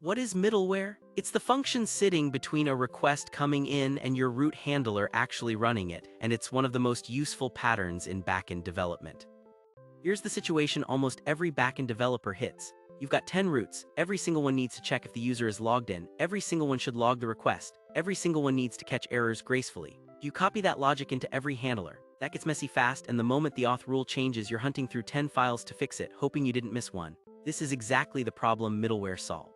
What is middleware? It's the function sitting between a request coming in and your root handler actually running it, and it's one of the most useful patterns in backend development. Here's the situation almost every backend developer hits. You've got 10 routes, every single one needs to check if the user is logged in, every single one should log the request, every single one needs to catch errors gracefully. You copy that logic into every handler. That gets messy fast, and the moment the auth rule changes, you're hunting through 10 files to fix it, hoping you didn't miss one. This is exactly the problem middleware solves.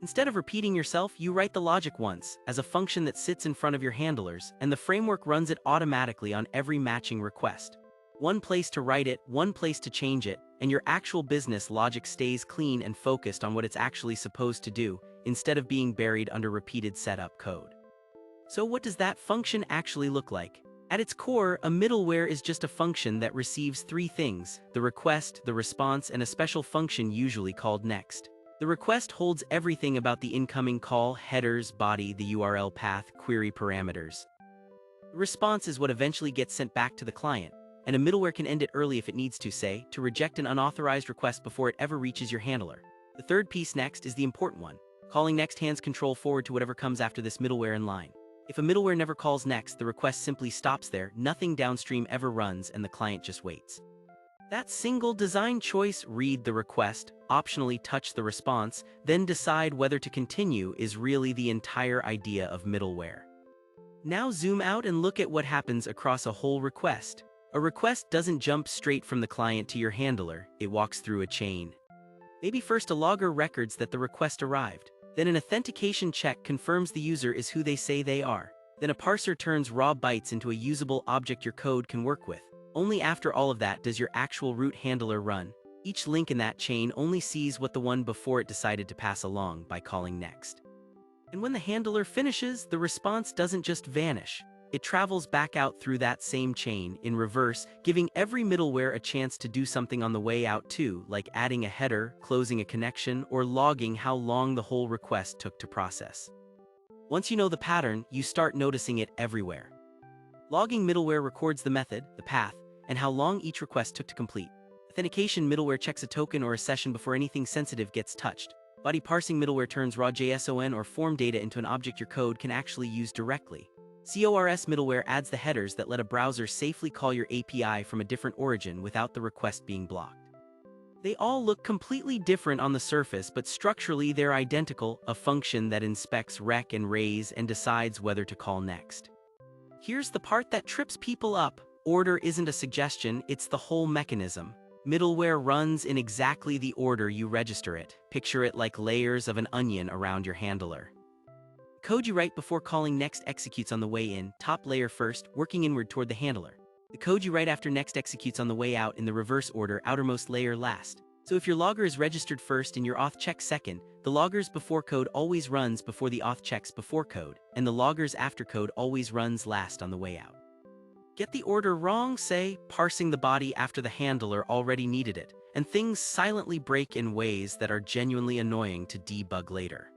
Instead of repeating yourself, you write the logic once, as a function that sits in front of your handlers, and the framework runs it automatically on every matching request. One place to write it, one place to change it, and your actual business logic stays clean and focused on what it's actually supposed to do, instead of being buried under repeated setup code. So what does that function actually look like? At its core, a middleware is just a function that receives three things: the request, the response, and a special function usually called next. The request holds everything about the incoming call: headers, body, the URL path, query parameters. The response is what eventually gets sent back to the client, and a middleware can end it early if it needs to, say, to reject an unauthorized request before it ever reaches your handler. The third piece, next, is the important one. Calling next hands control forward to whatever comes after this middleware in line. If a middleware never calls next, the request simply stops there, nothing downstream ever runs, and the client just waits. That single design choice, read the request, optionally touch the response, then decide whether to continue, is really the entire idea of middleware. Now zoom out and look at what happens across a whole request. A request doesn't jump straight from the client to your handler, it walks through a chain. Maybe first a logger records that the request arrived. Then an authentication check confirms the user is who they say they are. Then a parser turns raw bytes into a usable object your code can work with. Only after all of that does your actual root handler run. Each link in that chain only sees what the one before it decided to pass along by calling next. And when the handler finishes, the response doesn't just vanish. It travels back out through that same chain, in reverse, giving every middleware a chance to do something on the way out too, like adding a header, closing a connection, or logging how long the whole request took to process. Once you know the pattern, you start noticing it everywhere. Logging middleware records the method, the path, and how long each request took to complete. Authentication middleware checks a token or a session before anything sensitive gets touched. Body parsing middleware turns raw JSON or form data into an object your code can actually use directly. CORS middleware adds the headers that let a browser safely call your API from a different origin without the request being blocked. They all look completely different on the surface, but structurally they're identical: a function that inspects rec and raise and decides whether to call next. Here's the part that trips people up. Order isn't a suggestion, it's the whole mechanism. Middleware runs in exactly the order you register it. Picture it like layers of an onion around your handler. Code you write before calling next executes on the way in, top layer first, working inward toward the handler. The code you write after next executes on the way out in the reverse order, outermost layer last. So if your logger is registered first and your auth checks second, the logger's before code always runs before the auth checks before code, and the logger's after code always runs last on the way out. Get the order wrong, say, parsing the body after the handler already needed it, and things silently break in ways that are genuinely annoying to debug later.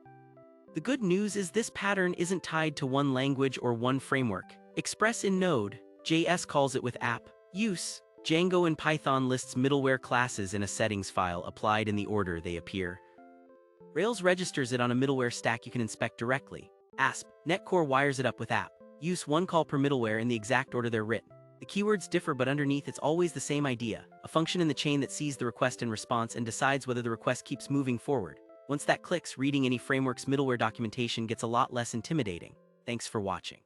The good news is this pattern isn't tied to one language or one framework. Express in node.js calls it with app use. Django in Python lists middleware classes in a settings file applied in the order they appear. Rails registers it on a middleware stack you can inspect directly. Asp. Netcore wires it up with app use, one call per middleware in the exact order they're written. The keywords differ, but underneath it's always the same idea: a function in the chain that sees the request and response and decides whether the request keeps moving forward. Once that clicks, reading any framework's middleware documentation gets a lot less intimidating. Thanks for watching.